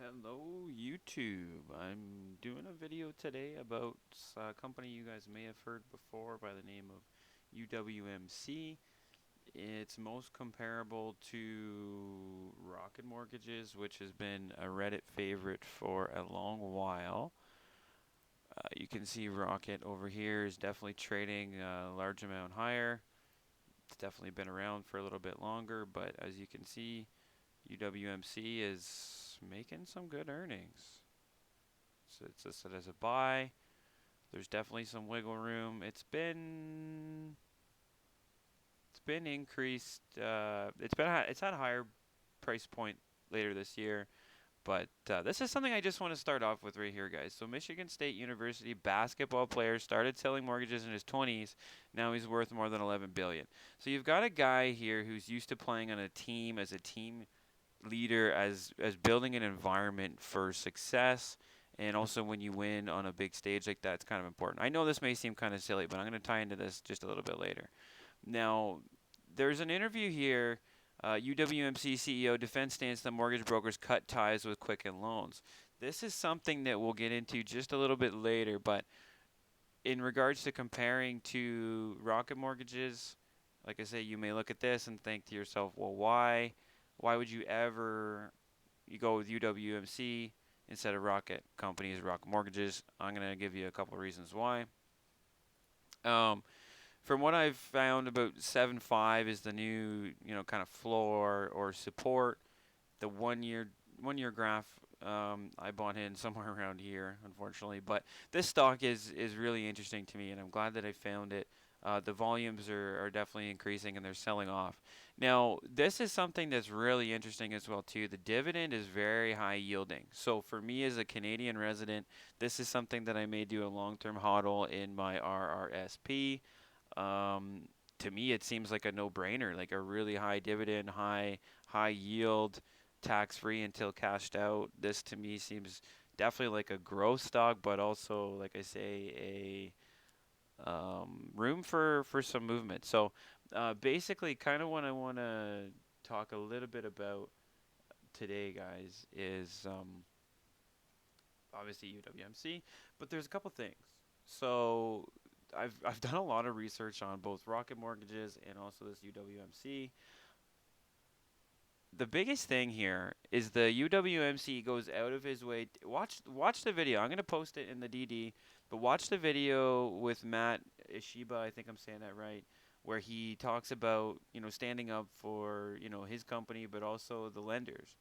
Hello YouTube. I'm doing a video today about a company you guys may have heard before by the name of UWMC. It's most comparable to Rocket Mortgages, which has been a Reddit favorite for a long while. You can see Rocket over here is definitely trading a large amount higher. It's definitely been around for a little bit longer, but as you can see, UWMC is making some good earnings. So it's listed as a buy. There's definitely some wiggle room. It's been increased. It's had a higher price point later this year, but this is something I just want to start off with right here, guys. So Michigan State University basketball player started selling mortgages in his 20s. Now he's worth more than 11 billion. So you've got a guy here who's used to playing on a team as a team leader, as building an environment for success, and also when you win on a big stage like that, it's kind of important. I know this may seem kind of silly, but I'm going to tie into this just a little bit later. Now, there's an interview here. UWMC CEO defense stance that mortgage brokers cut ties with Quicken Loans. This is something that we'll get into just a little bit later, but in regards to comparing to Rocket Mortgages, like I say, you may look at this and think to yourself, well, why? Why would you ever go with UWMC instead of Rocket Companies, Rocket Mortgages? I'm going to give you a couple reasons why. Um, from what I've found, about 7.5 is the new, kind of floor or support. The one year graph, I bought in somewhere around here, unfortunately. But this stock is really interesting to me, and I'm glad that I found it. The volumes are definitely increasing, and they're selling off. Now, this is something that's really interesting as well too. The dividend is very high yielding. So for me as a Canadian resident, this is something that I may do a long-term hodl in my RRSP. Um, to me, it seems like a no-brainer, like a really high dividend, high yield, tax-free until cashed out. This to me seems definitely like a growth stock, but also, like I say, a room for some movement. So basically, kind of what I want to talk a little bit about today, guys, is obviously UWMC, but there's a couple things. So I've done a lot of research on both Rocket Mortgages and also this UWMC. The biggest thing here is the UWMC goes out of his way. Watch the video. I'm gonna post it in the DD, but watch the video with Matt Ishiba. I think I'm saying that right, where he talks about standing up for his company, but also the lenders.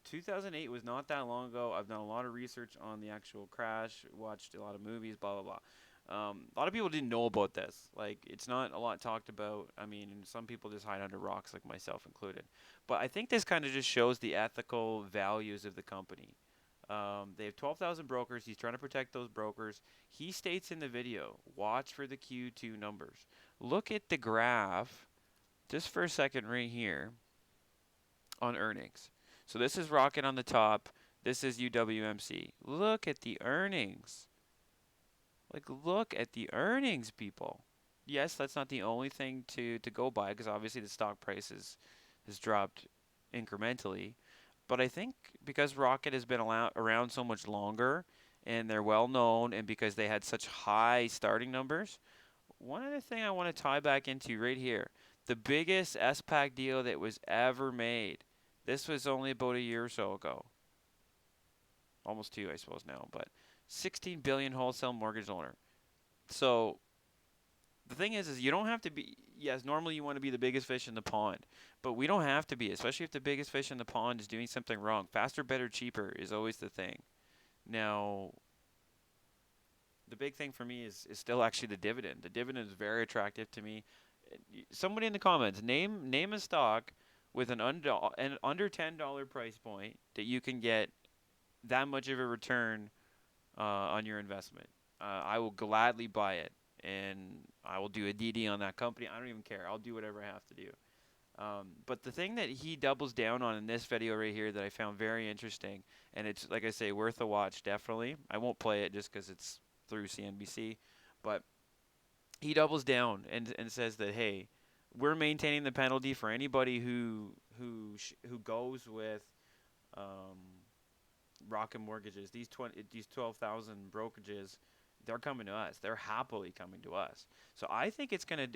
2008 was not that long ago. I've done a lot of research on the actual crash, watched a lot of movies, blah blah blah. A lot of people didn't know about this. Like, it's not a lot talked about. I mean, and some people just hide under rocks, like myself included. But I think this kind of just shows the ethical values of the company. They have 12,000 brokers. He's trying to protect those brokers. He states in the video, watch for the Q2 numbers. Look at the graph just for a second right here on earnings. So this is Rocket on the top. This is UWMC. Look at the earnings. Like, look at the earnings, people. Yes, that's not the only thing to go by, because obviously the stock price has dropped incrementally. But I think because Rocket has been around so much longer, and they're well known, and because they had such high starting numbers, one other thing I want to tie back into right here, the biggest SPAC deal that was ever made. This was only about a year or so ago, almost two, I suppose now, but 16 billion wholesale mortgage owner. So the thing is you don't have to be. Yes, normally you want to be the biggest fish in the pond, but we don't have to be, especially if the biggest fish in the pond is doing something wrong. Faster, better, cheaper is always the thing. Now, the big thing for me is still actually the dividend. The dividend is very attractive to me. Somebody in the comments, name a stock with an under $10 price point that you can get that much of a return on your investment. I will gladly buy it, and I will do a DD on that company. I don't even care. I'll do whatever I have to do. But the thing that he doubles down on in this video right here that I found very interesting, and it's, like I say, worth a watch, definitely. I won't play it just because it's through CNBC, but he doubles down and says that, hey, we're maintaining the penalty for anybody who goes with Rocket Mortgages, these 12,000 brokerages, they're coming to us. They're happily coming to us. So I think it's gonna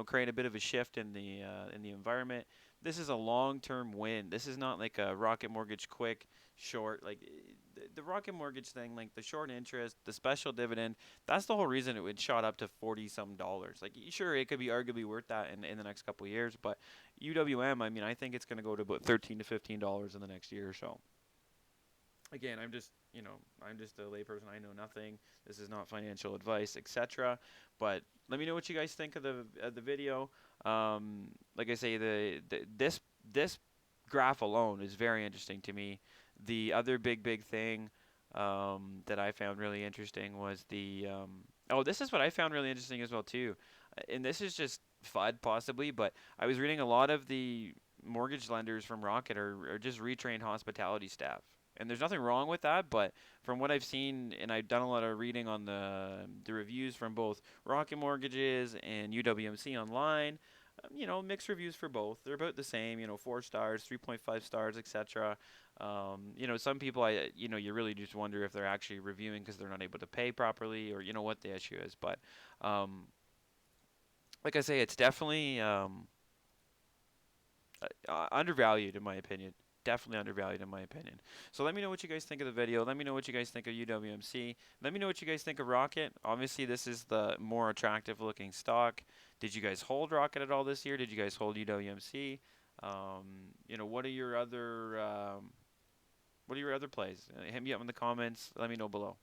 create a bit of a shift in the environment. This is a long-term win. This is not like a Rocket Mortgage quick short like the Rocket Mortgage thing, like the short interest, the special dividend. That's the whole reason it would shot up to 40 some dollars. Like sure, it could be arguably worth that in the next couple of years, but UWM, I mean, I think it's going to go to about $13 to $15 in the next year or so. Again, I'm just a layperson. I know nothing. This is not financial advice, etc. But let me know what you guys think of the video. Like I say, this graph alone is very interesting to me. The other big thing that I found really interesting was oh, this is what I found really interesting as well too, and this is just FUD possibly, but I was reading a lot of the mortgage lenders from Rocket are just retrained hospitality staff. And there's nothing wrong with that, but from what I've seen, and I've done a lot of reading on the reviews from both Rocket Mortgages and UWMC online, mixed reviews for both. They're about the same, 4 stars, 3.5 stars, etc. Some people, you really just wonder if they're actually reviewing because they're not able to pay properly, or what the issue is. But um, like I say, it's definitely undervalued in my opinion. Definitely undervalued in my opinion. So let me know what you guys think of the video. Let me know what you guys think of UWMC. Let me know what you guys think of Rocket. Obviously, this is the more attractive looking stock. Did you guys hold Rocket at all this year? Did you guys hold UWMC? What are your other what are your other plays? Hit me up in the comments. Let me know below.